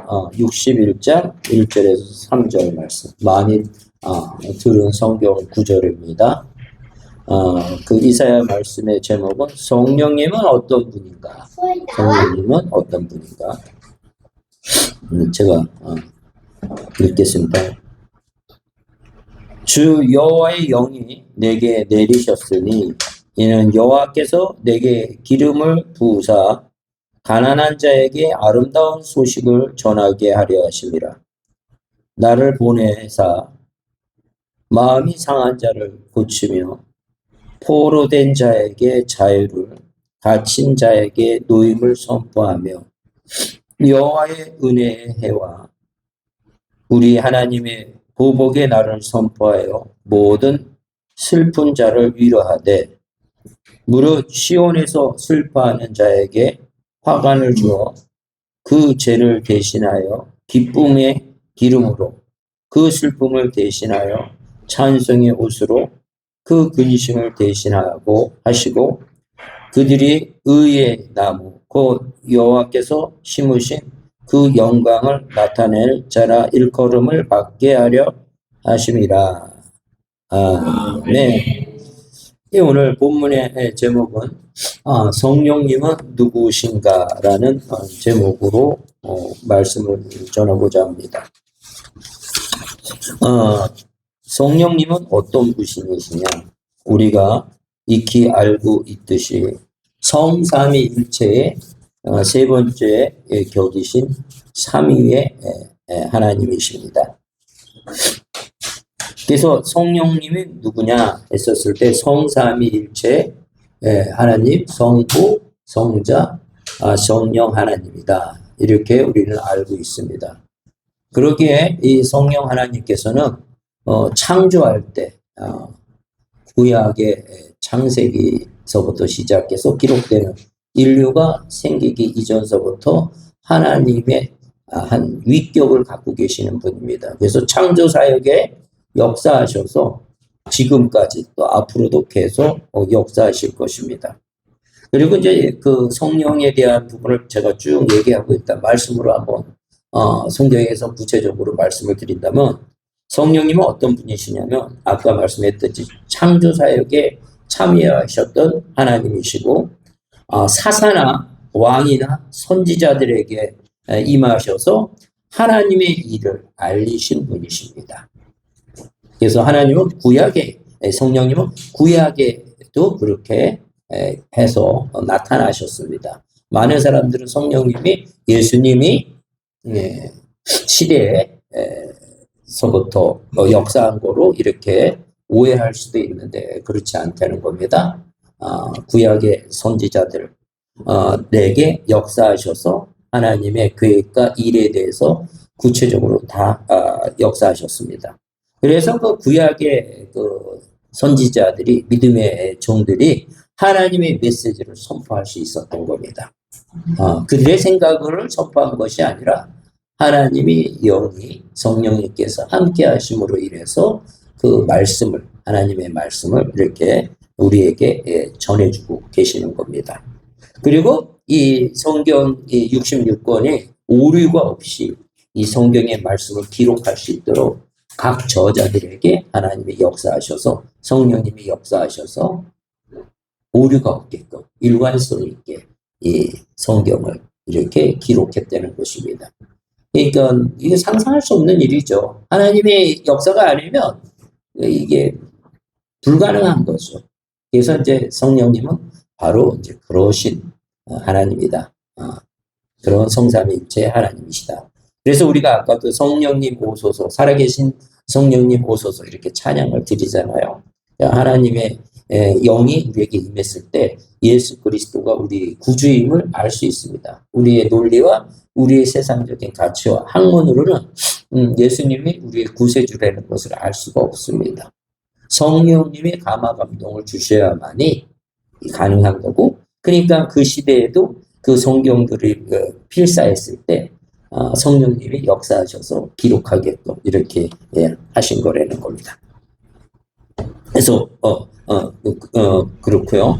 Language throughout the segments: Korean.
61장 1절에서 3절 말씀. 많이 들은 성경 구절입니다. 그 이사야 말씀의 제목은 성령님은 어떤 분인가? 성령님은 어떤 분인가? 제가 읽겠습니다. 주 여호와의 영이 내게 내리셨으니 이는 여호와께서 내게 기름을 부으사 가난한 자에게 아름다운 소식을 전하게 하려 하심이라. 나를 보내사 마음이 상한 자를 고치며 포로된 자에게 자유를, 갇힌 자에게 노임을 선포하며 여호와의 은혜의 해와 우리 하나님의 보복의 날을 선포하여 모든 슬픈 자를 위로하되 무릇 시온에서 슬퍼하는 자에게 화관을 주어 그 죄를 대신하여 기쁨의 기름으로 그 슬픔을 대신하여 찬송의 옷으로 그 근심을 대신하고 하시고 그들이 의의 나무 곧 여호와께서 심으신 그 영광을 나타낼 자라 일컬음을 받게 하려 하심이라. 네. 오늘 본문의 제목은 성령님은 누구신가라는 제목으로 말씀을 전하고자 합니다. 성령님은 어떤 분이시냐? 우리가 익히 알고 있듯이 성삼위일체의 세 번째 격이신 삼위의 하나님이십니다. 그래서 성령님이 누구냐 했었을 때 성삼위일체 하나님, 성부, 성자, 성령 하나님이다. 이렇게 우리는 알고 있습니다. 그러기에 이 성령 하나님께서는 창조할 때 구약의 창세기서부터 시작해서 기록되는 인류가 생기기 이전서부터 하나님의 한 위격을 갖고 계시는 분입니다. 그래서 창조 사역에 역사하셔서 지금까지 또 앞으로도 계속 역사하실 것입니다. 그리고 이제 그 성령에 대한 부분을 제가 쭉 얘기하고 있다. 말씀으로 한번 성경에서 구체적으로 말씀을 드린다면 성령님은 어떤 분이시냐면 아까 말씀했듯이 창조 사역에 참여하셨던 하나님이시고 사사나 왕이나 선지자들에게 임하셔서 하나님의 일을 알리신 분이십니다. 그래서 하나님은 성령님은 구약에도 그렇게 해서 나타나셨습니다. 많은 사람들은 성령님이 예수님이 시대에서부터 역사한 거로 이렇게 오해할 수도 있는데 그렇지 않다는 겁니다. 구약의 선지자들 내게 역사하셔서 하나님의 계획과 일에 대해서 구체적으로 다 역사하셨습니다. 그래서 그 구약의 그 선지자들이 믿음의 종들이 하나님의 메시지를 선포할 수 있었던 겁니다. 그들의 생각을 선포한 것이 아니라 하나님이 영이 성령님께서 함께 하심으로 인해서 그 말씀을 하나님의 말씀을 이렇게 우리에게 전해주고 계시는 겁니다. 그리고 이 성경 66권이 오류가 없이 이 성경의 말씀을 기록할 수 있도록 각 저자들에게 하나님이 역사하셔서 성령님이 역사하셔서 오류가 없게끔 일관성 있게 이 성경을 이렇게 기록했다는 것입니다. 그러니까 이게 상상할 수 없는 일이죠. 하나님의 역사가 아니면 이게 불가능한 거죠. 그래서 이제 성령님은 바로 이제 그러신 하나님이다. 그런 성삼위일체 하나님이시다. 그래서 우리가 아까도 성령님 오소서, 살아계신 성령님 오소서 이렇게 찬양을 드리잖아요. 하나님의 영이 우리에게 임했을 때 예수 그리스도가 우리 구주임을 알 수 있습니다. 우리의 논리와 우리의 세상적인 가치와 학문으로는 예수님이 우리의 구세주라는 것을 알 수가 없습니다. 성령님의 감화 감동을 주셔야만이 가능한 거고, 그러니까 그 시대에도 그 성경들이 필사했을 때 성령님이 역사하셔서 기록하게끔 이렇게 하신 거라는 겁니다. 그래서 그렇고요.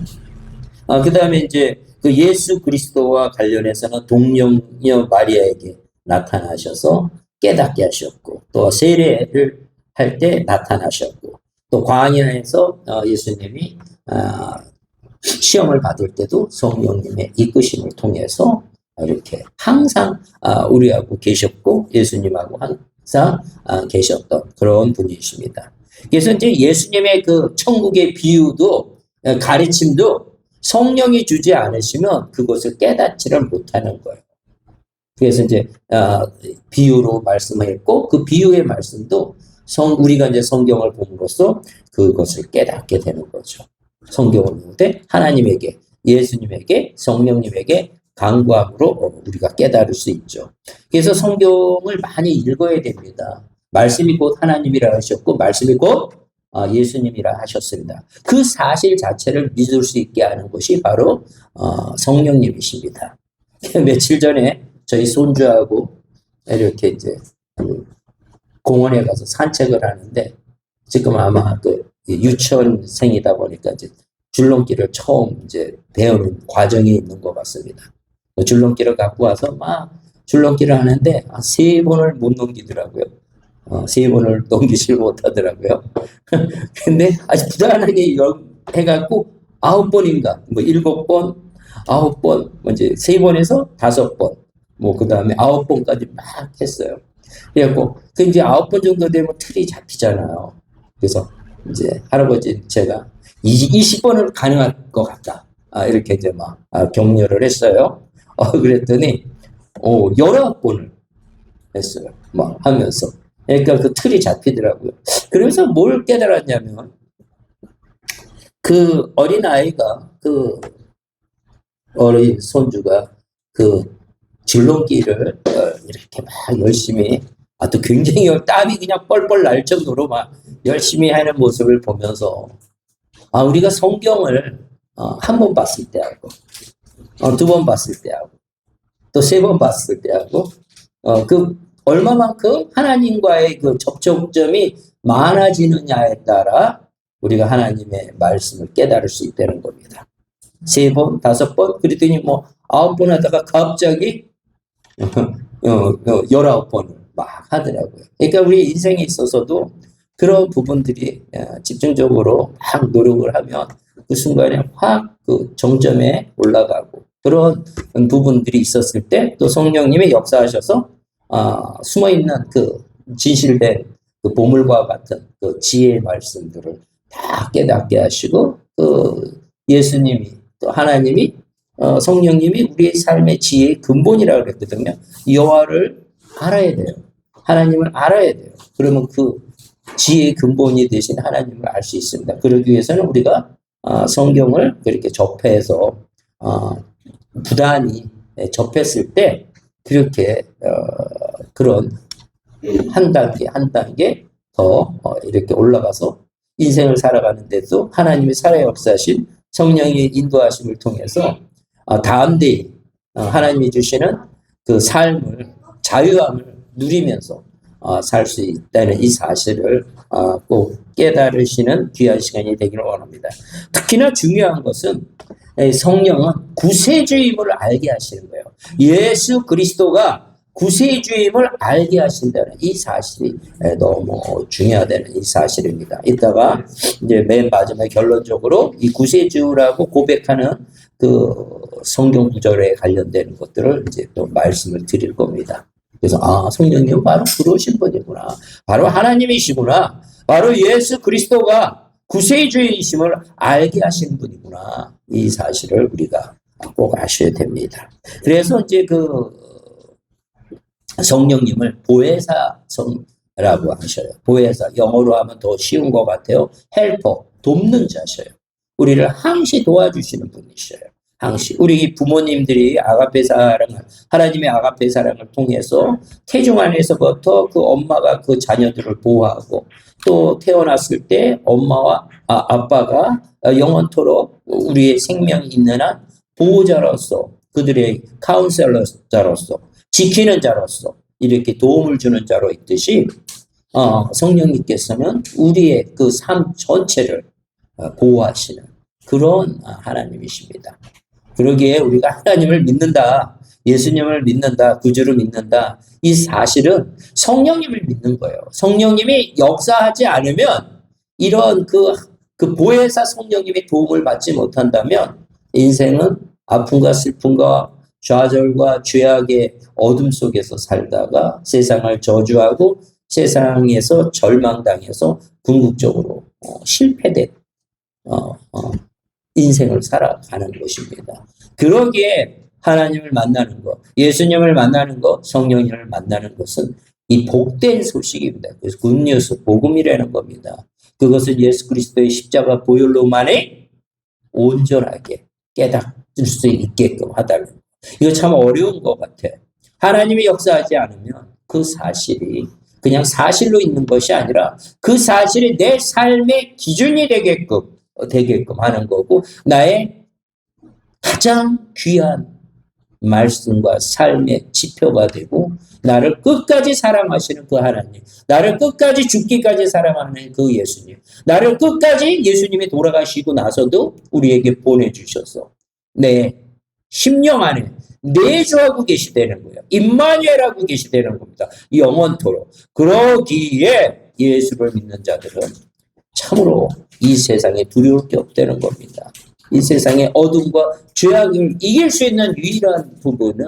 그 다음에 이제 그 예수 그리스도와 관련해서는 동정녀 마리아에게 나타나셔서 깨닫게 하셨고, 또 세례를 할 때 나타나셨고, 또 광야에서 예수님이 시험을 받을 때도 성령님의 이끄심을 통해서 이렇게 항상 우리하고 계셨고 예수님하고 항상 계셨던 그런 분이십니다. 그래서 이제 예수님의 그 천국의 비유도 가르침도 성령이 주지 않으시면 그것을 깨닫지를 못하는 거예요. 그래서 이제 비유로 말씀했고 그 비유의 말씀도 우리가 이제 성경을 봄으로써 그것을 깨닫게 되는 거죠. 성경을 볼 때 하나님에게, 예수님에게, 성령님에게 간구함으로 우리가 깨달을 수 있죠. 그래서 성경을 많이 읽어야 됩니다. 말씀이 곧 하나님이라 하셨고 말씀이 곧 예수님이라 하셨습니다. 그 사실 자체를 믿을 수 있게 하는 것이 바로 성령님이십니다. 며칠 전에 저희 손주하고 이렇게 이제 공원에 가서 산책을 하는데 지금 아마 그 유치원생이다 보니까 이제 줄넘기를 처음 이제 배우는 과정이 있는 것 같습니다. 줄넘기를 갖고 와서 막 줄넘기를 하는데 3번을 못 넘기더라고요. 3번을 넘기질 못하더라고요. 근데 아주 부단하게 해갖고 9번인가, 뭐 7번, 9번, 이제 3번에서 5번, 뭐 그 다음에 9번까지 막 했어요. 그래갖고 그 이제 9번 정도 되면 틀이 잡히잖아요. 그래서 이제 할아버지 제가 20번을 가능할 것 같다. 이렇게 이제 막 격려를 했어요. 그랬더니 19번을 했어요. 막 하면서. 그러니까 그 틀이 잡히더라고요. 그래서 뭘 깨달았냐면 그 어린아이가 그 어린 손주가 그 줄넘기를 이렇게 막 열심히 또 굉장히 땀이 그냥 뻘뻘 날 정도로 막 열심히 하는 모습을 보면서 우리가 성경을 한 번 봤을 때 하고 2번 봤을 때 하고 또 3번 봤을 때 하고 그 얼마만큼 하나님과의 그 접촉점이 많아지느냐에 따라 우리가 하나님의 말씀을 깨달을 수 있다는 겁니다. 3번, 5번, 그랬더니 뭐 9번 하다가 갑자기 19번을 막 하더라고요. 그러니까 우리 인생에 있어서도 그런 부분들이 집중적으로 막 노력을 하면 그 순간에 확 그 정점에 올라가고 그런 부분들이 있었을 때 또 성령님이 역사하셔서 숨어있는 그 진실된 그 보물과 같은 그 지혜의 말씀들을 다 깨닫게 하시고 그 예수님이 또 하나님이 성령님이 우리의 삶의 지혜의 근본이라고 그랬거든요. 여호와를 알아야 돼요. 하나님을 알아야 돼요. 그러면 그 지혜의 근본이 되신 하나님을 알 수 있습니다. 그러기 위해서는 우리가 성경을 그렇게 접해서 부단히 접했을 때 그렇게 그런 한 단계 한 단계 더 이렇게 올라가서 인생을 살아가는데도 하나님의 살아 역사하신 성령의 인도하심을 통해서 다음대에 하나님이 주시는 그 삶을 자유함을 누리면서 살 수 있다는 이 사실을 꼭 깨달으시는 귀한 시간이 되기를 원합니다. 특히나 중요한 것은 성령은 구세주임을 알게 하시는 거예요. 예수 그리스도가 구세주임을 알게 하신다는 이 사실이 너무 중요하다는 이 사실입니다. 이따가 이제 맨 마지막에 결론적으로 이 구세주라고 고백하는 그 성경 구절에 관련된 것들을 이제 또 말씀을 드릴 겁니다. 그래서 성령님은 바로 그러신 분이구나. 바로 하나님이시구나. 바로 예수 그리스도가 구세주이심을 알게 하신 분이구나. 이 사실을 우리가 꼭 아셔야 됩니다. 그래서 이제 그 성령님을 보혜사라고 하셔요. 보혜사, 영어로 하면 더 쉬운 것 같아요. 헬퍼, 돕는 자셔요. 우리를 항시 도와주시는 분이셔요. 항시 우리 부모님들이 아가페 사랑을 하나님의 아가페 사랑을 통해서 태중 안에서부터 그 엄마가 그 자녀들을 보호하고 또 태어났을 때 엄마와 아빠가 영원토록 우리의 생명이 있는 한 보호자로서 그들의 카운셀러자로서 지키는 자로서 이렇게 도움을 주는 자로 있듯이 성령님께서는 우리의 그 삶 전체를 보호하시는 그런 하나님이십니다. 그러기에 우리가 하나님을 믿는다. 예수님을 믿는다, 구주를 믿는다. 이 사실은 성령님을 믿는 거예요. 성령님이 역사하지 않으면 이런 그 보혜사 성령님의 도움을 받지 못한다면 인생은 아픔과 슬픔과 좌절과 죄악의 어둠 속에서 살다가 세상을 저주하고 세상에서 절망당해서 궁극적으로 실패된 인생을 살아가는 것입니다. 그러기에 하나님을 만나는 것, 예수님을 만나는 것, 성령님을 만나는 것은 이 복된 소식입니다. 그래서 굿뉴스, 복음이라는 겁니다. 그것은 예수 그리스도의 십자가 보혈로만이 온전하게 깨닫을 수 있게끔 하다는 이거 참 어려운 것 같아요. 하나님이 역사하지 않으면 그 사실이 그냥 사실로 있는 것이 아니라 그 사실이 내 삶의 기준이 되게끔 하는 거고 나의 가장 귀한 말씀과 삶의 지표가 되고 나를 끝까지 사랑하시는 그 하나님, 나를 끝까지 죽기까지 사랑하는 그 예수님, 나를 끝까지 예수님이 돌아가시고 나서도 우리에게 보내주셔서 내 심령 안에 내주하고 계시다는 거예요. 임마누엘하고 계시다는 겁니다. 영원토록. 그러기에 예수를 믿는 자들은 참으로 이 세상에 두려울 게 없다는 겁니다. 이 세상의 어둠과 죄악을 이길 수 있는 유일한 부분은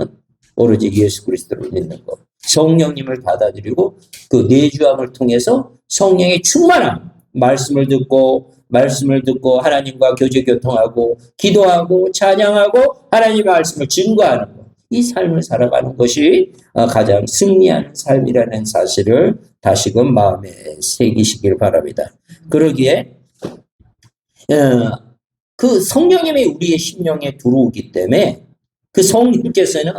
오로지 예수 그리스도를 믿는 것. 성령님을 받아들이고 그 내주함을 통해서 성령의 충만함, 말씀을 듣고 하나님과 교제 교통하고 기도하고 찬양하고 하나님의 말씀을 증거하는 것. 이 삶을 살아가는 것이 가장 승리하는 삶이라는 사실을 다시금 마음에 새기시길 바랍니다. 그러기에 그 성령님이 우리의 심령에 들어오기 때문에 그 성령께서는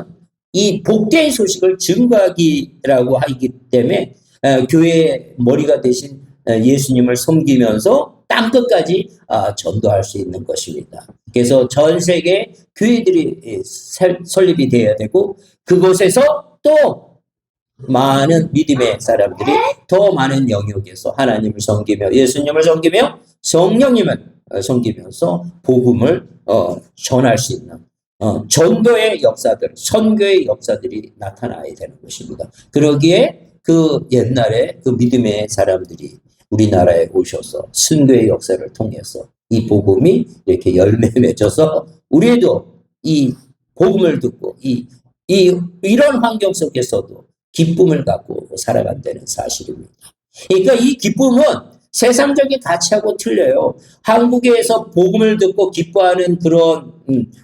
이 복된 소식을 증거하기라고 하기 때문에 교회의 머리가 되신 예수님을 섬기면서 땅끝까지 전도할 수 있는 것입니다. 그래서 전 세계 교회들이 설립이 되어야 되고 그곳에서 또 많은 믿음의 사람들이 더 많은 영역에서 하나님을 섬기며 예수님을 섬기며 성령님을 섬기면서 복음을 전할 수 있는 전도의 역사들, 선교의 역사들이 나타나야 되는 것입니다. 그러기에 그 옛날에 그 믿음의 사람들이 우리나라에 오셔서 선교의 역사를 통해서 이 복음이 이렇게 열매 맺어서 우리도 이 복음을 듣고 이런 환경 속에서도 기쁨을 갖고 살아간다는 사실입니다. 그러니까 이 기쁨은 세상적인 가치하고 틀려요. 한국에서 복음을 듣고 기뻐하는 그런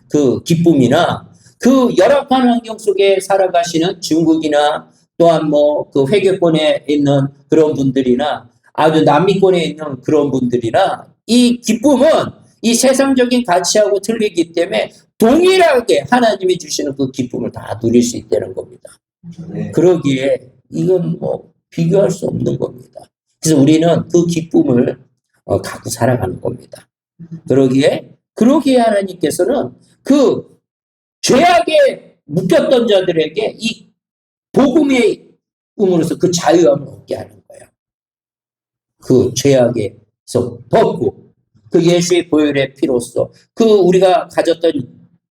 그 기쁨이나 그 열악한 환경 속에 살아가시는 중국이나 또한 뭐 그 회계권에 있는 그런 분들이나 아주 남미권에 있는 그런 분들이나 이 기쁨은 이 세상적인 가치하고 틀리기 때문에 동일하게 하나님이 주시는 그 기쁨을 다 누릴 수 있다는 겁니다. 그러기에 이건 뭐 비교할 수 없는 겁니다. 그래서 우리는 그 기쁨을 갖고 살아가는 겁니다. 그러기에 하나님께서는 그 죄악에 묶였던 자들에게 이 복음의 음으로서 그 자유함을 얻게 하는 거예요. 그 죄악에서 벗고 그 예수의 보혈의 피로써 그 우리가 가졌던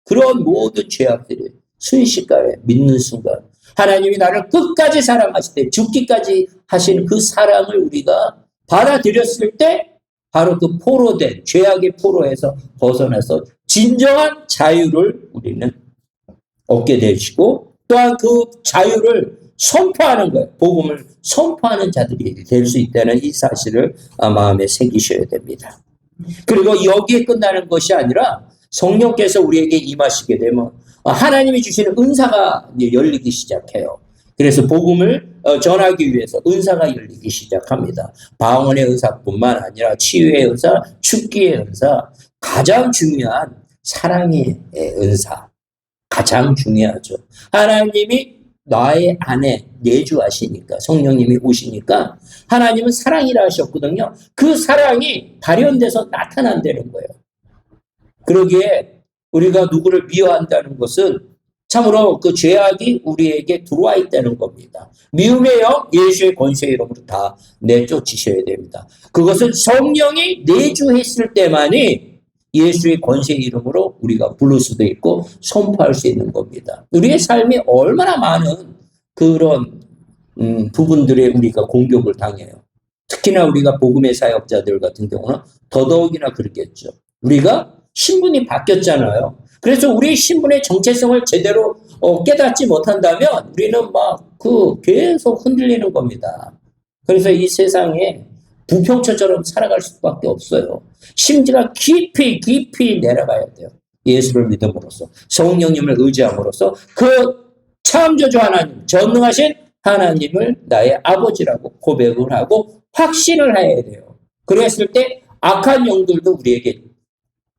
그런 모든 죄악들이 순식간에 믿는 순간 하나님이 나를 끝까지 사랑하실 때 죽기까지 하신 그 사랑을 우리가 받아들였을 때 바로 그 포로된 죄악의 포로에서 벗어나서 진정한 자유를 우리는 얻게 되시고 또한 그 자유를 선포하는 거예요. 복음을 선포하는 자들이 될 수 있다는 이 사실을 마음에 새기셔야 됩니다. 그리고 여기에 끝나는 것이 아니라 성령께서 우리에게 임하시게 되면 하나님이 주시는 은사가 열리기 시작해요. 그래서 복음을 전하기 위해서 은사가 열리기 시작합니다. 방언의 은사뿐만 아니라 치유의 은사, 축기의 은사, 가장 중요한 사랑의 은사, 가장 중요하죠. 하나님이 나의 안에 내주하시니까 성령님이 오시니까 하나님은 사랑이라 하셨거든요. 그 사랑이 발현돼서 나타난다는 거예요. 그러기에 우리가 누구를 미워한다는 것은 참으로 그 죄악이 우리에게 들어와 있다는 겁니다. 미움의 영, 예수의 권세의 이름으로 다 내쫓으셔야 됩니다. 그것은 성령이 내주했을 때만이 예수의 권세 이름으로 우리가 부를 수도 있고 선포할 수 있는 겁니다. 우리의 삶이 얼마나 많은 그런 부분들에 우리가 공격을 당해요. 특히나 우리가 복음의 사역자들 같은 경우는 더더욱이나 그렇겠죠. 우리가 신분이 바뀌었잖아요. 그래서 우리의 신분의 정체성을 제대로 깨닫지 못한다면 우리는 막 계속 흔들리는 겁니다. 그래서 이 세상에 부평초처럼 살아갈 수밖에 없어요. 심지가 깊이 내려가야 돼요. 예수를 믿음으로써, 성령님을 의지함으로써 그 창조주 하나님, 전능하신 하나님을 나의 아버지라고 고백을 하고 확신을 해야 돼요. 그랬을 때 악한 영들도 우리에게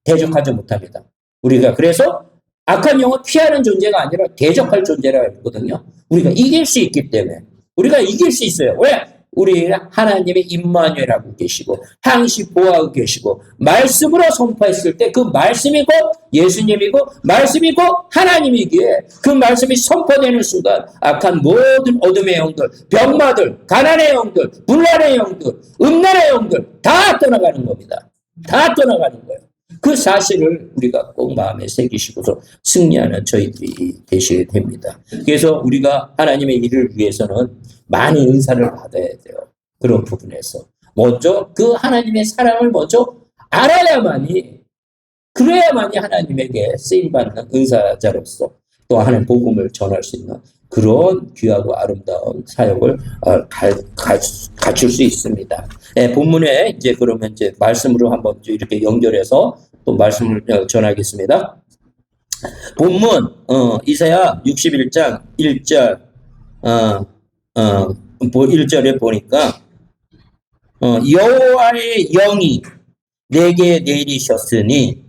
대적하지 못합니다. 우리가 그래서 악한 영은 피하는 존재가 아니라 대적할 존재라고 했거든요. 우리가 이길 수 있기 때문에 우리가 이길 수 있어요. 왜? 우리 하나님이 임마누엘하고 계시고 항시 보호하고 계시고 말씀으로 선포했을 때 그 말씀이고 예수님이고 말씀이고 하나님이기에 그 말씀이 선포되는 순간 악한 모든 어둠의 영들, 병마들, 가난의 영들, 분란의 영들, 음란의 영들 다 떠나가는 겁니다. 다 떠나가는 거예요. 그 사실을 우리가 꼭 마음에 새기시고서 승리하는 저희들이 되시게 됩니다. 그래서 우리가 하나님의 일을 위해서는 많은 은사를 받아야 돼요. 그런 부분에서. 먼저 그 하나님의 사랑을 먼저 알아야만이, 그래야만이 하나님에게 쓰임받는 은사자로서 또 하나님 복음을 전할 수 있는 그런 귀하고 아름다운 사역을 갖출 수 있습니다. 네, 본문에 이제 그러면 이제 말씀으로 한번 이렇게 연결해서 또 말씀을 전하겠습니다. 본문, 이사야 61장 1절, 1절에 보니까, 여호와의 영이 내게 내리셨으니,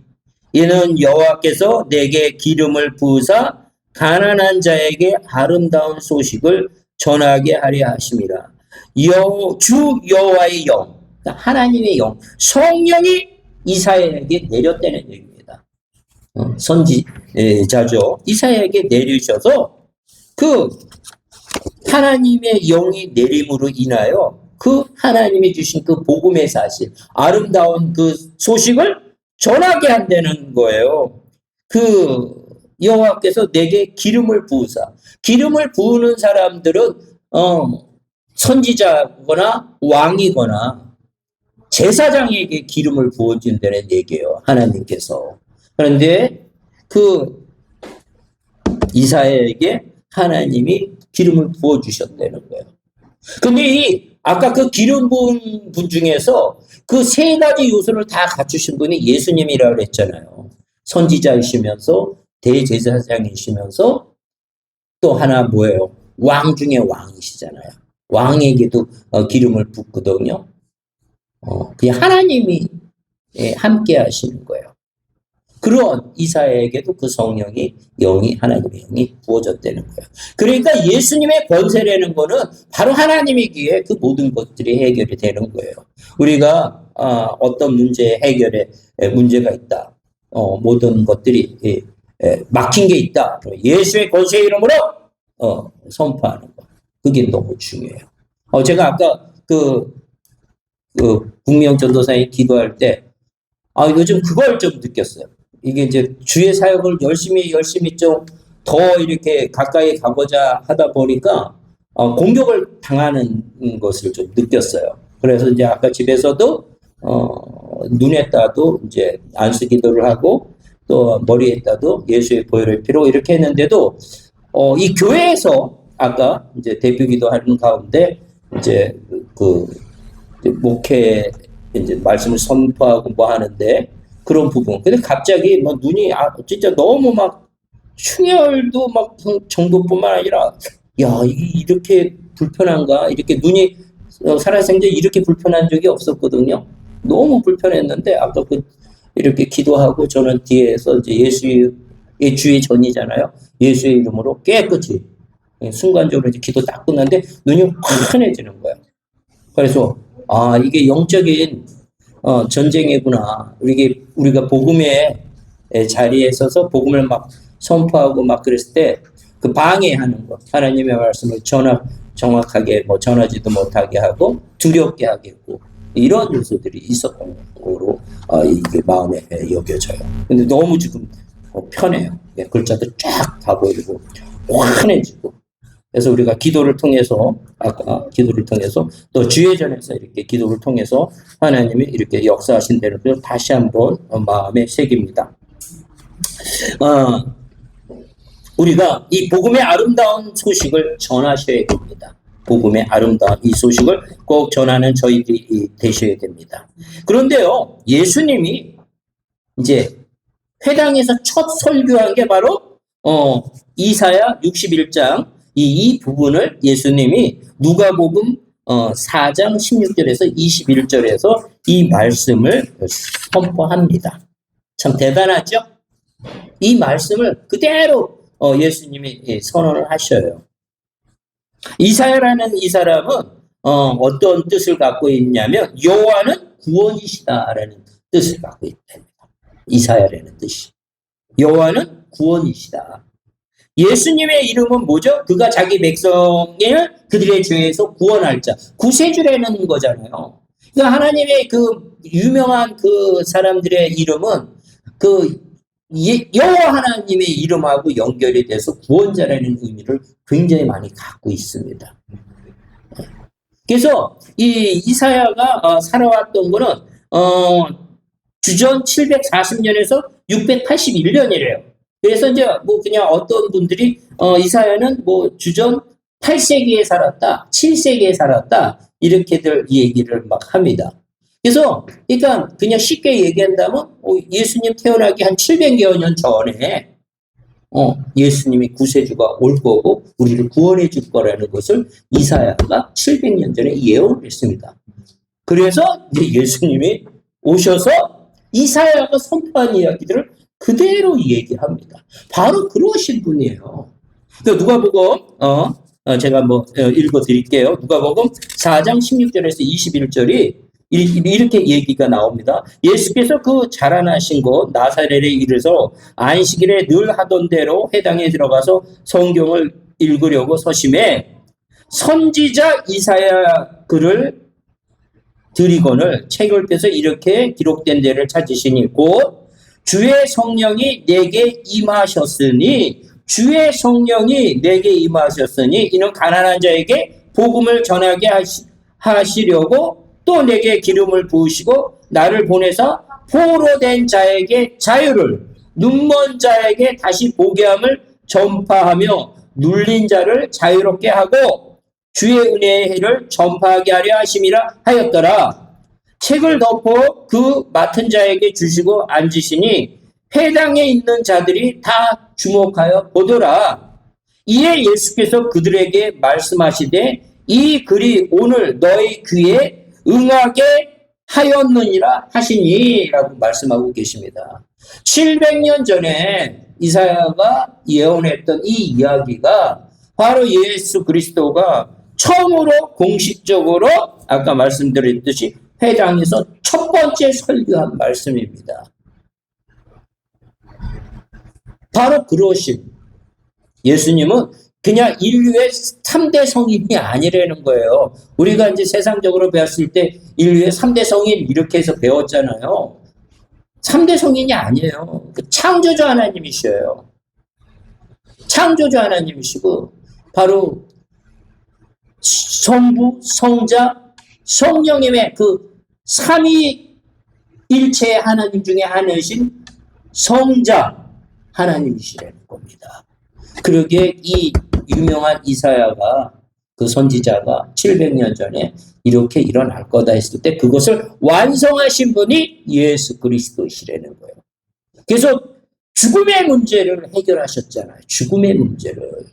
이는 여호와께서 내게 기름을 부으사 가난한 자에게 아름다운 소식을 전하게 하려 하심이라. 주 여호와의 영, 하나님의 영, 성령이 이사야에게 내렸다는 얘기입니다. 선지자죠. 이사야에게 내리셔서 그 하나님의 영이 내림으로 인하여 그 하나님이 주신 그 복음의 사실, 아름다운 그 소식을 전하게 한다는 거예요. 그 여호와께서 내게 기름을 부으사, 기름을 부으는 사람들은 선지자거나 왕이거나 제사장에게 기름을 부어준다는 얘기예요. 하나님께서. 그런데 그 이사야에게 하나님이 기름을 부어주셨다는 거예요. 근데 아까 그 기름 부은 분 중에서 그 세 가지 요소를 다 갖추신 분이 예수님이라고 그랬잖아요. 선지자이시면서 대제사장이시면서 또 하나 뭐예요? 왕 중에 왕이시잖아요. 왕에게도 기름을 붓거든요. 그게 하나님이 함께 하시는 거예요. 그런 이사야에게도 그 성령이, 하나님의 영이 부어졌다는 거예요. 그러니까 예수님의 권세라는 거는 바로 하나님이기에 그 모든 것들이 해결이 되는 거예요. 우리가 어떤 문제 해결에 문제가 있다. 모든 것들이 막힌 게 있다. 예수의 권세 이름으로 선포하는 거. 그게 너무 중요해요. 제가 아까 국명 전도사님 기도할 때 요즘 그걸 좀 느꼈어요. 이게 이제 주의 사역을 열심히 좀 더 이렇게 가까이 가보자 하다 보니까 공격을 당하는 것을 좀 느꼈어요. 그래서 이제 아까 집에서도 눈에 따도 이제 안수 기도를 하고 또 머리에 따도 예수의 보혈의 피로 이렇게 했는데도 이 교회에서 아까 이제 대표 기도하는 가운데 이제 그 목회 이제 말씀을 선포하고 뭐 하는데 그런 부분. 근데 갑자기 뭐 눈이 진짜 너무 막 충혈도 막 정도뿐만 아니라 이게 이렇게 불편한가? 이렇게 눈이 살아생전 이렇게 불편한 적이 없었거든요. 너무 불편했는데 아까 이렇게 기도하고 저는 뒤에서 이제 예수의 주의 전이잖아요. 예수의 이름으로 깨끗이 순간적으로 이제 기도 딱 끝났는데 눈이 환해지는 거예요. 그래서 이게 영적인 전쟁이구나. 우리가 복음의 자리에 서서 복음을 막 선포하고 막 그랬을 때 그 방해하는 것, 하나님의 말씀을 정확하게 전하지도 못하게 하고 두렵게 하겠고 이런 요소들이 있었던 거로 이게 마음에 여겨져요. 근데 너무 지금 편해요. 예, 글자도 쫙 다 보이고 환해지고. 그래서 우리가 기도를 통해서 아까 기도를 통해서 또 주예전에서 이렇게 기도를 통해서 하나님이 이렇게 역사하신다는 걸 다시 한번 마음에 새깁니다. 우리가 이 복음의 아름다운 소식을 전하셔야 됩니다. 복음의 아름다운 이 소식을 꼭 전하는 저희들이 되셔야 됩니다. 그런데요, 예수님이 이제 회당에서 첫 설교한 게 바로 이사야 61장 이 부분을 예수님이 누가복음 4장 16절에서 21절에서 이 말씀을 선포합니다. 참 대단하죠? 이 말씀을 그대로 예수님이 선언을 하셔요. 이사야라는 이 사람은 어떤 뜻을 갖고 있냐면 여호와는 구원이시다라는 뜻을 갖고 있답니다. 이사야라는 뜻이. 여호와는 구원이시다. 예수님의 이름은 뭐죠? 그가 자기 백성을 그들의 죄에서 구원할 자. 구세주라는 거잖아요. 그러니까 하나님의 그 유명한 그 사람들의 이름은 그 여호와 하나님의 이름하고 연결이 돼서 구원자라는 의미를 굉장히 많이 갖고 있습니다. 그래서 이 이사야가 살아왔던 거는 주전 740년에서 681년이래요. 그래서 이제 뭐 그냥 어떤 분들이 이사야는 뭐 주전 8세기에 살았다, 7세기에 살았다 이렇게들 얘기를 막 합니다. 그래서 그러니까 그냥 쉽게 얘기한다면 예수님 태어나기 한 700여 년 전에 예수님이 구세주가 올 거고 우리를 구원해 줄 거라는 것을 이사야가 700년 전에 예언을 했습니다. 그래서 예수님이 오셔서 이사야가 선포한 이야기들을 그대로 얘기합니다. 바로 그러신 분이에요. 누가복음 제가 한번 읽어드릴게요. 누가복음 4장 16절에서 21절이 이렇게 얘기가 나옵니다. 예수께서 그 자라나신 곳 나사렛에 이르서 안식일에 늘 하던 대로 회당에 들어가서 성경을 읽으려고 서심해 선지자 이사야 글을 드리거늘 책을 펴서 이렇게 기록된 데를 찾으시니 곧 주의 성령이 내게 임하셨으니 주의 성령이 내게 임하셨으니 이는 가난한 자에게 복음을 전하게 하시려고 또 내게 기름을 부으시고 나를 보내서 포로된 자에게 자유를 눈먼 자에게 다시 보게 함을 전파하며 눌린 자를 자유롭게 하고 주의 은혜의 해를 전파하게 하려 하심이라 하였더라. 책을 덮어 그 맡은 자에게 주시고 앉으시니 회당에 있는 자들이 다 주목하여 보더라. 이에 예수께서 그들에게 말씀하시되 이 글이 오늘 너희 귀에 응하게 하였느니라 하시니 라고 말씀하고 계십니다. 700년 전에 이사야가 예언했던 이 이야기가 바로 예수 그리스도가 처음으로 공식적으로 아까 말씀드렸듯이 회당에서 첫 번째 설교한 말씀입니다. 바로 그러신 예수님은 그냥 인류의 3대 성인이 아니라는 거예요. 우리가 이제 세상적으로 배웠을 때 인류의 3대 성인 이렇게 해서 배웠잖아요. 3대 성인이 아니에요. 창조주 하나님이셔요. 창조주 하나님이시고 바로 성부, 성자, 성령님의 그 삼위일체 하나님 중에 하나이신 성자 하나님이시라는 겁니다. 그러기에 이 유명한 이사야가 그 선지자가 700년 전에 이렇게 일어날 거다 했을 때 그것을 완성하신 분이 예수 그리스도시라는 거예요. 그래서 죽음의 문제를 해결하셨잖아요. 죽음의 문제를.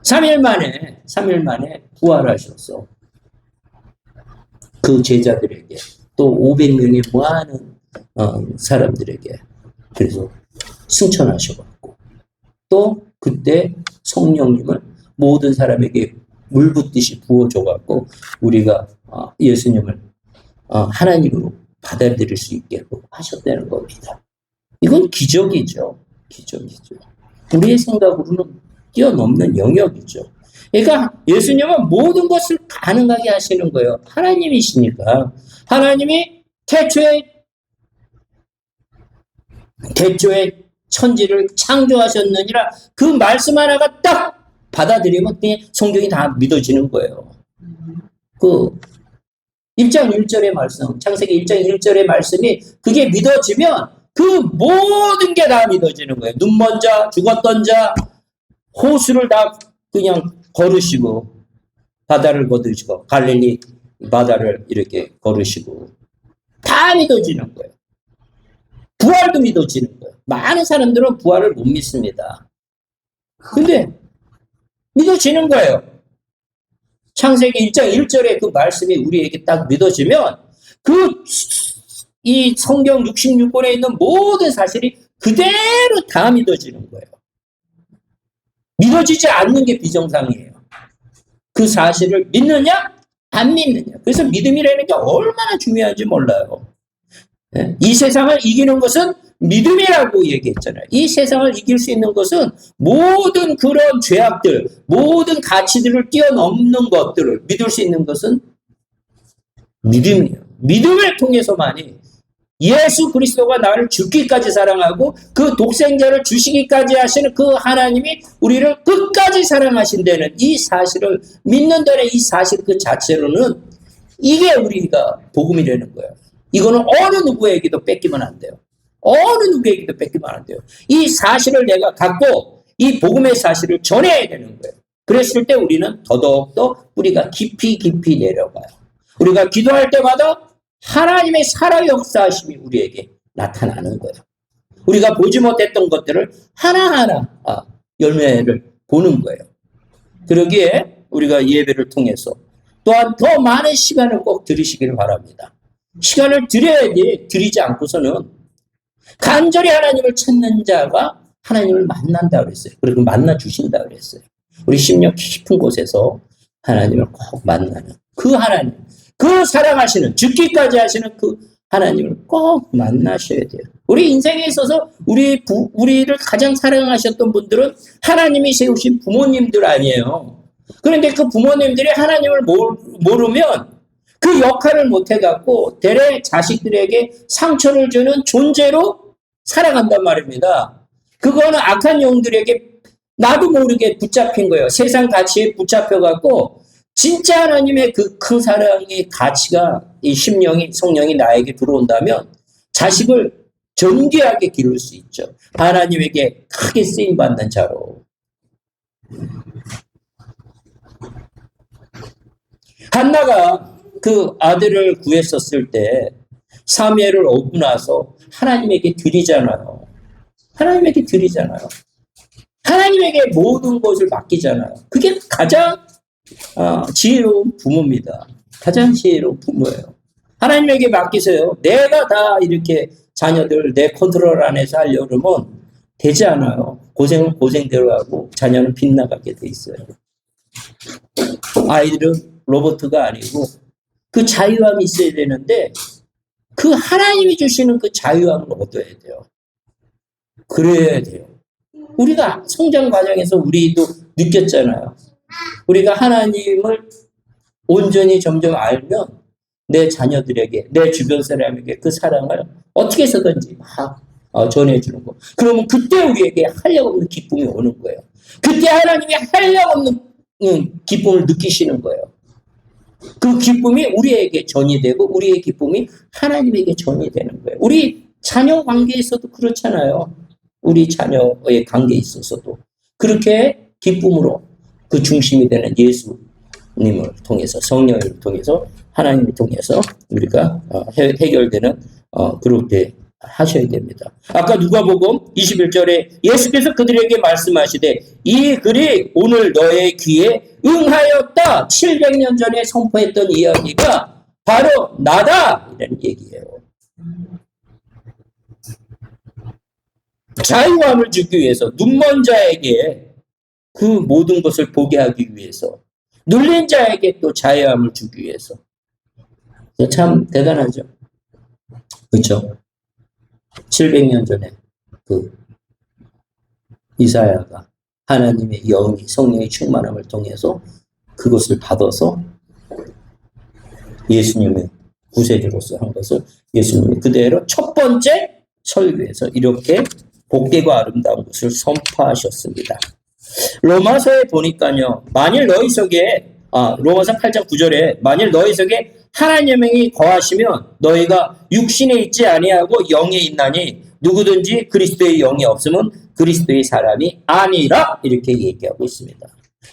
3일 만에 부활하셨어. 그 제자들에게 또 500명의 많은 사람들에게 그래서 승천하셔갖고 또 그때 성령님을 모든 사람에게 물 붓듯이 부어줘갖고 우리가 예수님을 하나님으로 받아들일 수 있게 하셨다는 겁니다. 이건 기적이죠. 기적이죠. 우리의 생각으로는 뛰어넘는 영역이죠. 그러니까 예수님은 모든 것을 가능하게 하시는 거예요. 하나님이시니까. 하나님이 태초에 천지를 창조하셨느니라 그 말씀 하나가 딱 받아들이면 그냥 성경이 다 믿어지는 거예요. 그 1장 1절의 말씀, 창세기 1장 1절의 말씀이 그게 믿어지면 그 모든 게 다 믿어지는 거예요. 눈먼 자, 죽었던 자, 호수를 다 그냥 걸으시고 바다를 거두시고 갈릴리 바다를 이렇게 걸으시고 다 믿어지는 거예요. 부활도 믿어지는 거예요. 많은 사람들은 부활을 못 믿습니다. 근데 믿어지는 거예요. 창세기 1장 1절의 그 말씀이 우리에게 딱 믿어지면 이 성경 66권에 있는 모든 사실이 그대로 다 믿어지는 거예요. 믿어지지 않는 게 비정상이에요. 그 사실을 믿느냐? 안 믿느냐? 그래서 믿음이라는 게 얼마나 중요한지 몰라요. 이 세상을 이기는 것은 믿음이라고 얘기했잖아요. 이 세상을 이길 수 있는 것은 모든 그런 죄악들, 모든 가치들을 뛰어넘는 것들을 믿을 수 있는 것은 믿음이에요. 믿음을 통해서만이 예수 그리스도가 나를 죽기까지 사랑하고 그 독생자를 주시기까지 하시는 그 하나님이 우리를 끝까지 사랑하신다는 이 사실을 믿는다는 이 사실 그 자체로는 이게 우리가 복음이라는 거예요. 이거는 어느 누구에게도 뺏기면 안 돼요. 어느 누구에게도 뺏기면 안 돼요. 이 사실을 내가 갖고 이 복음의 사실을 전해야 되는 거예요. 그랬을 때 우리는 더더욱더 뿌리가 깊이 내려가요. 우리가 기도할 때마다 하나님의 살아 역사하심이 우리에게 나타나는 거예요. 우리가 보지 못했던 것들을 하나하나 열매를 보는 거예요. 그러기에 우리가 예배를 통해서 또한 더 많은 시간을 꼭 들이시기를 바랍니다. 시간을 들여야지 들이지 않고서는 간절히 하나님을 찾는 자가 하나님을 만난다 그랬어요. 그리고 만나 주신다 그랬어요. 우리 심령 깊은 곳에서 하나님을 꼭 만나는 그 하나님, 그 사랑하시는 죽기까지 하시는 그 하나님을 꼭 만나셔야 돼요. 우리 인생에 있어서 우리를 가장 사랑하셨던 분들은 하나님이 세우신 부모님들 아니에요. 그런데 그 부모님들이 하나님을 모르면 그 역할을 못해갖고 대래 자식들에게 상처를 주는 존재로 살아간단 말입니다. 그거는 악한 영들에게 나도 모르게 붙잡힌 거예요. 세상 가치에 붙잡혀갖고 진짜 하나님의 그 큰 사랑의 가치가 이 심령이 성령이 나에게 들어온다면 자식을 정귀하게 기를 수 있죠. 하나님에게 크게 쓰임받는 자로. 한나가 그 아들을 구했었을 때 사무엘을 얻고 나서 하나님에게 드리잖아요. 하나님에게 드리잖아요. 하나님에게 모든 것을 맡기잖아요. 그게 가장 지혜로운 부모입니다. 가장 지혜로운 부모예요. 하나님에게 맡기세요. 내가 다 이렇게 자녀들 내 컨트롤 안에서 하려고 그러면 되지 않아요. 고생은 고생대로 하고 자녀는 빗나가게 돼 있어요. 아이들은 로봇가 아니고 그 자유함이 있어야 되는데 그 하나님이 주시는 그 자유함을 얻어야 돼요. 그래야 돼요. 우리가 성장 과정에서 우리도 느꼈잖아요. 우리가 하나님을 온전히 점점 알면 내 자녀들에게, 내 주변 사람에게 그 사랑을 어떻게 해서든지 막 전해주는 거. 그러면 그때 우리에게 한량없는 기쁨이 오는 거예요. 그때 하나님이 한량없는 기쁨을 느끼시는 거예요. 그 기쁨이 우리에게 전이 되고 우리의 기쁨이 하나님에게 전이 되는 거예요. 우리 자녀 관계에서도 그렇잖아요. 우리 자녀의 관계에 있어서도 그렇게 기쁨으로 그 중심이 되는 예수님을 통해서 성령을 통해서 하나님을 통해서 우리가 해결되는 그렇게 하셔야 됩니다. 아까 누가복음 21절에 예수께서 그들에게 말씀하시되 이 글이 오늘 너의 귀에 응하였다. 700년 전에 선포했던 이야기가 바로 나다. 이런 얘기예요. 자유함을 주기 위해서 눈먼 자에게 그 모든 것을 보게 하기 위해서 눌린 자에게 또 자유함을 주기 위해서 참 대단하죠. 그렇죠? 700년 전에 그 이사야가 하나님의 영이 성령의 충만함을 통해서 그것을 받아서 예수님의 구세주로서 한 것을 예수님이 그대로 첫 번째 설교에서 이렇게 복되고 아름다운 것을 선포하셨습니다. 로마서에 보니까요, 만일 너희 속에 로마서 8장 9절에 만일 너희 속에 하나님이 거하시면 너희가 육신에 있지 아니하고 영에 있나니 누구든지 그리스도의 영이 없으면 그리스도의 사람이 아니라 이렇게 얘기하고 있습니다.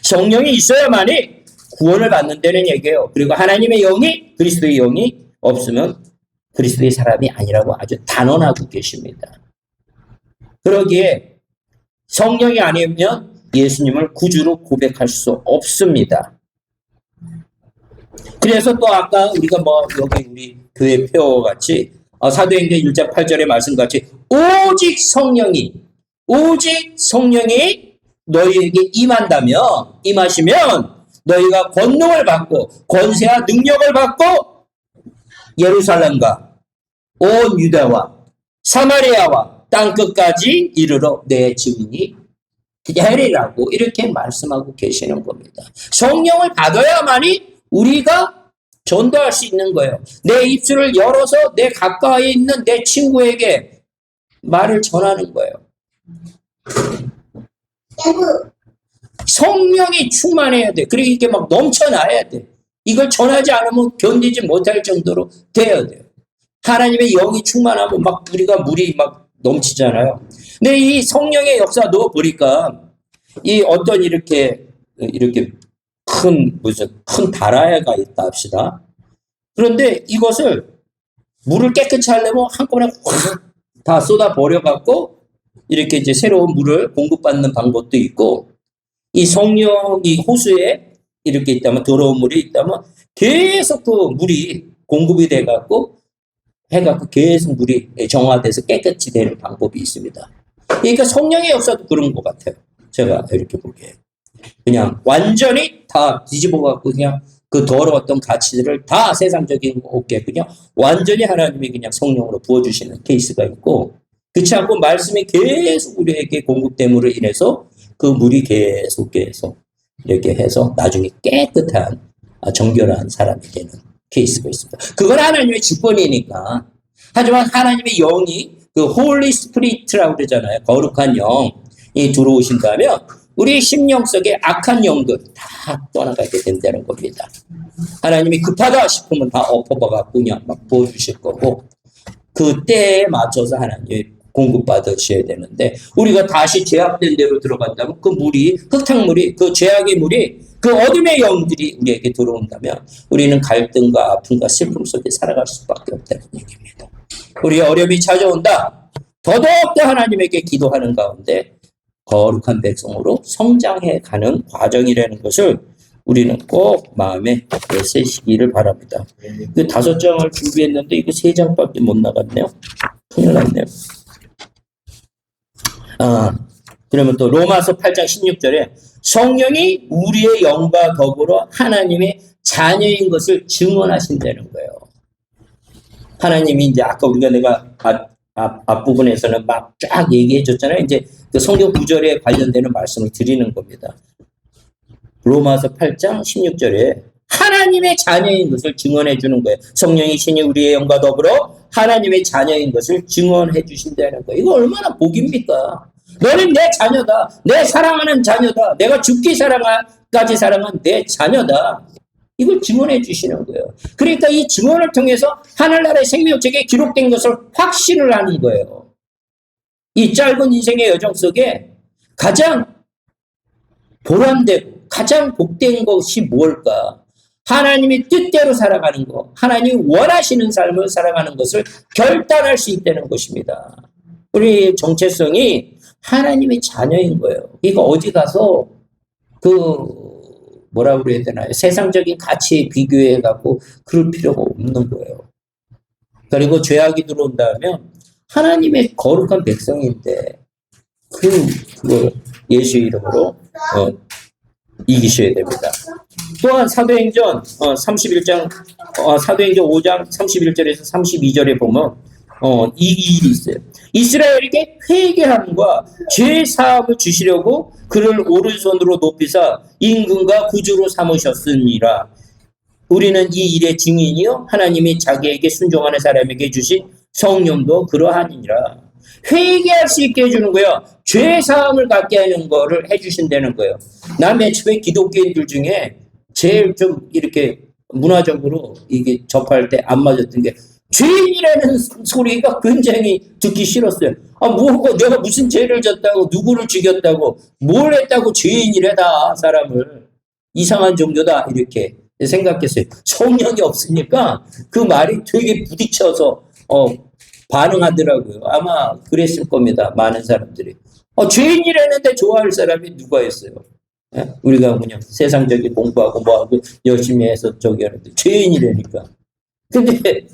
성령이 있어야만이 구원을 받는다는 얘기예요. 그리고 하나님의 영이 그리스도의 영이 없으면 그리스도의 사람이 아니라고 아주 단언하고 계십니다. 그러기에 성령이 아니면 예수님을 구주로 고백할 수 없습니다. 그래서 또 아까 우리가 여기 우리 교회 표어 같이 사도행전 1장 8절의 말씀 같이 오직 성령이 너희에게 임하시면 너희가 권능을 받고 권세와 능력을 받고 예루살렘과 온 유다와 사마리아와 땅끝까지 이르러 내 증인이 되리라고 이렇게 말씀하고 계시는 겁니다. 성령을 받아야만이 우리가 전도할 수 있는 거예요. 내 입술을 열어서 내 가까이에 있는 내 친구에게 말을 전하는 거예요. 성령이 충만해야 돼. 그리고 이게 막 넘쳐나야 돼. 이걸 전하지 않으면 견디지 못할 정도로 돼야 돼요. 하나님의 영이 충만하면 막 우리가 물이 막 넘치잖아요. 근데 이 성령의 역사도 보니까 이 어떤 이렇게 큰 다라에가 있다 합시다. 그런데 이것을 물을 깨끗이 하려면 한꺼번에 확 다 쏟아 버려갖고 이렇게 이제 새로운 물을 공급받는 방법도 있고, 이 성령이 호수에 이렇게 있다면, 더러운 물이 있다면 계속 그 물이 공급이 돼갖고 해갖고 계속 물이 정화돼서 깨끗이 되는 방법이 있습니다. 그러니까 성령의 역사도 그런 것 같아요. 제가 이렇게 보기에. 그냥 완전히 다 뒤집어갖고 그냥 그 더러웠던 가치들을 다 세상적인 없게 그냥 완전히 하나님이 그냥 성령으로 부어주시는 케이스가 있고, 그렇지 않고 말씀이 계속 우리에게 공급됨으로 인해서 그 물이 계속 이렇게 해서 나중에 깨끗한 정결한 사람이 되는 케이스가 있습니다. 그건 하나님의 주권이니까. 하지만 하나님의 영이 그 홀리 스피리트라고 그러잖아요. 거룩한 영이 들어오신다면 우리 심령 속에 악한 영들 다 떠나가게 된다는 겁니다. 하나님이 급하다 싶으면 다 엎어봐갖고 그냥 막 부어주실 거고, 그 때에 맞춰서 하나님이 공급받으셔야 되는데, 우리가 다시 죄악된 대로 들어간다면 그 물이, 흙탕물이, 그 죄악의 물이, 그 어둠의 영들이 우리에게 들어온다면 우리는 갈등과 아픔과 슬픔 속에 살아갈 수밖에 없다는 얘기입니다. 우리 어려움이 찾아온다. 더더욱더 하나님에게 기도하는 가운데 거룩한 백성으로 성장해 가는 과정이라는 것을 우리는 꼭 마음에 새시기를 바랍니다. 그 5장을 준비했는데 이거 3장밖에 못 나갔네요. 큰일 났네요. 그러면 또 로마서 8장 16절에 성령이 우리의 영과 더불어 하나님의 자녀인 것을 증언하신다는 거예요. 하나님이 이제 아까 내가 앞부분에서는 막 쫙 얘기해 줬잖아요. 이제 그 성경 구절에 관련되는 말씀을 드리는 겁니다. 로마서 8장 16절에 하나님의 자녀인 것을 증언해 주는 거예요. 성령이 신이 우리의 영과 더불어 하나님의 자녀인 것을 증언해 주신다는 거예요. 이거 얼마나 복입니까? 너는 내 자녀다. 내 사랑하는 자녀다. 내가 죽기 까지 사랑한 내 자녀다. 이걸 증언해 주시는 거예요. 그러니까 이 증언을 통해서 하늘나라의 생명책에 기록된 것을 확신을 하는 거예요. 이 짧은 인생의 여정 속에 가장 보람되고 가장 복된 것이 뭘까? 하나님이 뜻대로 살아가는 것, 하나님이 원하시는 삶을 살아가는 것을 결단할 수 있다는 것입니다. 우리 정체성이 하나님의 자녀인 거예요. 그러니까 어디 가서 뭐라고 그래야 되나요? 세상적인 가치에 비교해갖고 그럴 필요가 없는 거예요. 그리고 죄악이 들어온다면 하나님의 거룩한 백성인데 그걸 예수 이름으로 이기셔야 됩니다. 또한 사도행전 31장 사도행전 5장 31절에서 32절에 보면 이 일이 있어요. 이스라엘에게 회개함과 죄 사함을 주시려고 그를 오른손으로 높이사 임금과 구주로 삼으셨으니라. 우리는 이 일의 증인이요 하나님이 자기에게 순종하는 사람에게 주신 성령도 그러하니라. 회개할 수 있게 해주는 거예요. 죄 사함을 갖게 하는 거를 해주신다는 거예요. 나 맨 처음에 기독교인들 중에 제일 좀 이렇게 문화적으로 이게 접할 때 안 맞았던 게 죄인이라는 소리가 굉장히 듣기 싫었어요. 뭐고 내가 무슨 죄를 졌다고 누구를 죽였다고 뭘 했다고 죄인이래 다 사람을 이상한 종교다 이렇게 생각했어요. 성령이 없으니까 그 말이 되게 부딪혀서 반응하더라고요. 아마 그랬을 겁니다. 많은 사람들이. 죄인이라는데 좋아할 사람이 누가 있어요? 예? 우리가 그냥 세상적인 공부하고 뭐하고 열심히 해서 저기 하는데 죄인이라니까. 근데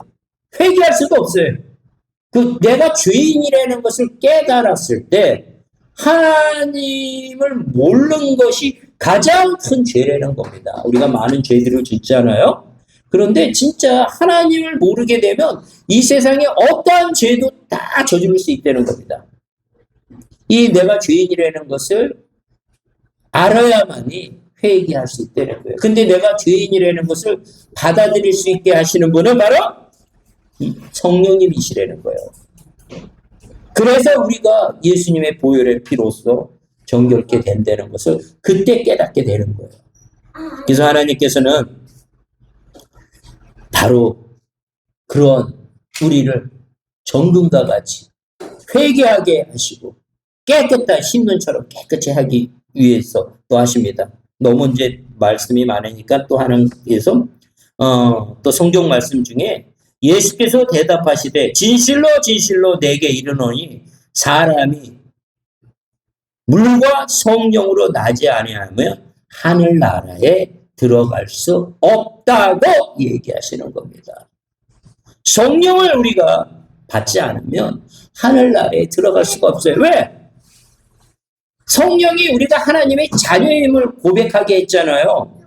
회개할 수가 없어요. 내가 죄인이라는 것을 깨달았을 때 하나님을 모르는 것이 가장 큰 죄라는 겁니다. 우리가 많은 죄들을 짓잖아요. 그런데 진짜 하나님을 모르게 되면 이 세상에 어떠한 죄도 다 저지를 수 있다는 겁니다. 이 내가 죄인이라는 것을 알아야만이 회개할 수 있다는 거예요. 근데 내가 죄인이라는 것을 받아들일 수 있게 하시는 분은 바로 성령님이시라는 거예요. 그래서 우리가 예수님의 보혈의 피로써 정결케 된다는 것을 그때 깨닫게 되는 거예요. 그래서 하나님께서는 바로 그런 우리를 정금과 같이 회개하게 하시고 깨끗한 신눈처럼 깨끗이 하기 위해서 또 하십니다. 너무 이제 말씀이 많으니까 또 하나님께서 또 성경 말씀 중에 예수께서 대답하시되 진실로 진실로 내게 이르노니 사람이 물과 성령으로 나지 아니하면 하늘나라에 들어갈 수 없다고 얘기하시는 겁니다. 성령을 우리가 받지 않으면 하늘나라에 들어갈 수가 없어요. 왜? 성령이 우리가 하나님의 자녀임을 고백하게 했잖아요.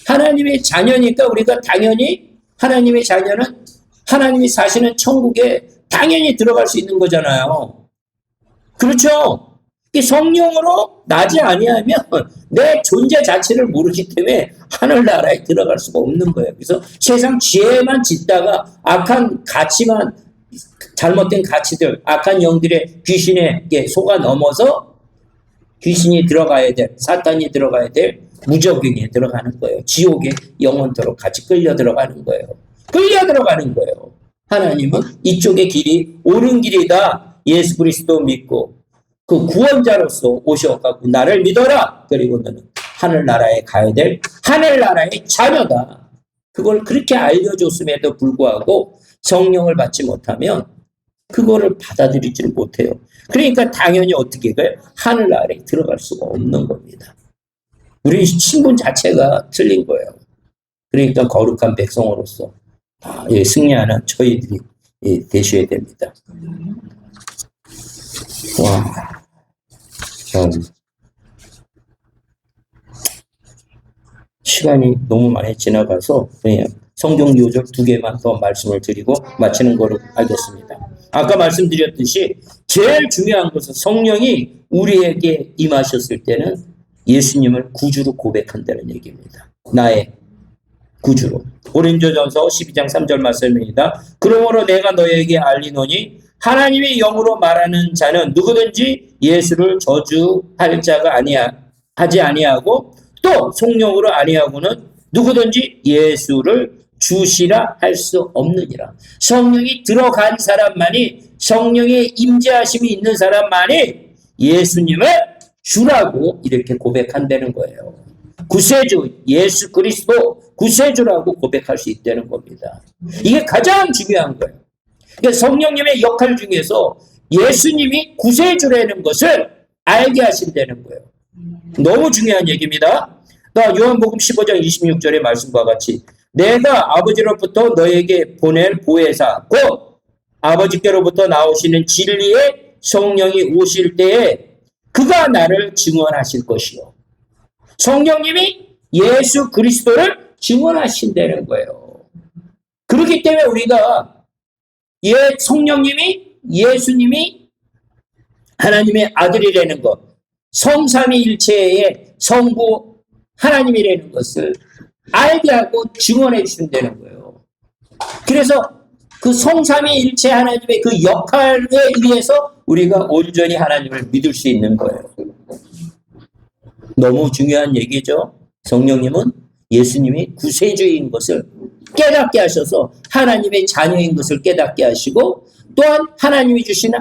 하나님의 자녀니까 우리가 당연히 하나님의 자녀는 하나님이 사시는 천국에 당연히 들어갈 수 있는 거잖아요. 그렇죠? 성령으로 나지 아니하면 내 존재 자체를 모르기 때문에 하늘나라에 들어갈 수가 없는 거예요. 그래서 세상 죄만 짓다가 악한 가치만 잘못된 가치들, 악한 영들의 귀신에게 속아 넘어서 귀신이 들어가야 될, 사탄이 들어가야 될 무적행에 들어가는 거예요. 지옥에 영원토록 같이 끌려 들어가는 거예요. 끌려 들어가는 거예요. 하나님은 이쪽의 길이 옳은 길이다. 예수 그리스도 믿고 그 구원자로서 오셔갖고 나를 믿어라. 그리고 너는 하늘나라에 가야 될 하늘나라의 자녀다. 그걸 그렇게 알려줬음에도 불구하고 성령을 받지 못하면 그거를 받아들이지를 못해요. 그러니까 당연히 어떻게 가요? 하늘나라에 들어갈 수가 없는 겁니다. 우리 신분 자체가 틀린 거예요. 그러니까 거룩한 백성으로서 승리하는 저희들이 되셔야 됩니다. 와, 시간이 너무 많이 지나가서 그냥 성경 요절 2개만 더 말씀을 드리고 마치는 거로 알겠습니다. 아까 말씀드렸듯이 제일 중요한 것은 성령이 우리에게 임하셨을 때는 예수님을 구주로 고백한다는 얘기입니다. 나의 구주로. 고린도전서 12장 3절 말씀입니다. 그러므로 내가 너에게 알리노니 하나님의 영으로 말하는 자는 누구든지 예수를 저주할 자가 하지 아니하고 또 성령으로 아니하고는 누구든지 예수를 주시라 할 수 없느니라. 성령이 들어간 사람만이, 성령의 임재하심이 있는 사람만이 예수님을 주라고 이렇게 고백한다는 거예요. 구세주, 예수 그리스도 구세주라고 고백할 수 있다는 겁니다. 이게 가장 중요한 거예요. 그러니까 성령님의 역할 중에서 예수님이 구세주라는 것을 알게 하신다는 거예요. 너무 중요한 얘기입니다. 요한복음 15장 26절의 말씀과 같이 내가 아버지로부터 너에게 보낼 보혜사 곧 아버지께로부터 나오시는 진리의 성령이 오실 때에 그가 나를 증언하실 것이요. 성령님이 예수 그리스도를 증언하신다는 거예요. 그렇기 때문에 우리가 성령님이 예수님이 하나님의 아들이라는 것, 성삼위일체의 성부 하나님이라는 것을 알게 하고 증언해 주신다는 거예요. 그래서 그 성삼위일체 하나님의 그 역할에 의해서 우리가 온전히 하나님을 믿을 수 있는 거예요. 너무 중요한 얘기죠. 성령님은 예수님이 구세주인 것을 깨닫게 하셔서 하나님의 자녀인 것을 깨닫게 하시고, 또한 하나님이 주신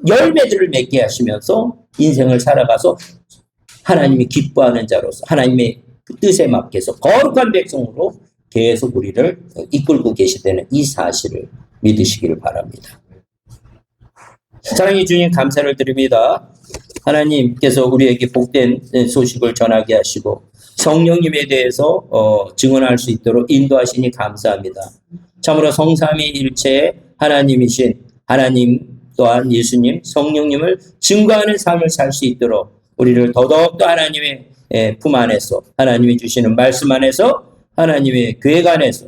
열매들을 맺게 하시면서 인생을 살아가서 하나님이 기뻐하는 자로서 하나님의 그 뜻에 맡겨서 거룩한 백성으로 계속 우리를 이끌고 계시다는 이 사실을 믿으시기를 바랍니다. 사랑의 주님, 감사를 드립니다. 하나님께서 우리에게 복된 소식을 전하게 하시고 성령님에 대해서 증언할 수 있도록 인도하시니 감사합니다. 참으로 성삼위일체의 하나님이신 하나님, 또한 예수님, 성령님을 증거하는 삶을 살 수 있도록 우리를 더더욱더 하나님의 품 안에서, 하나님이 주시는 말씀 안에서, 하나님의 계획 안에서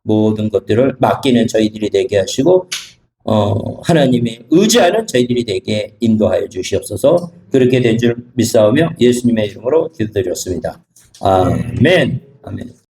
모든 것들을 맡기는 저희들이 되게 하시고 하나님의 의지하는 저희들이 되게 인도하여 주시옵소서. 그렇게 된 줄 믿사오며 예수님의 이름으로 기도드렸습니다. 아멘. 아멘.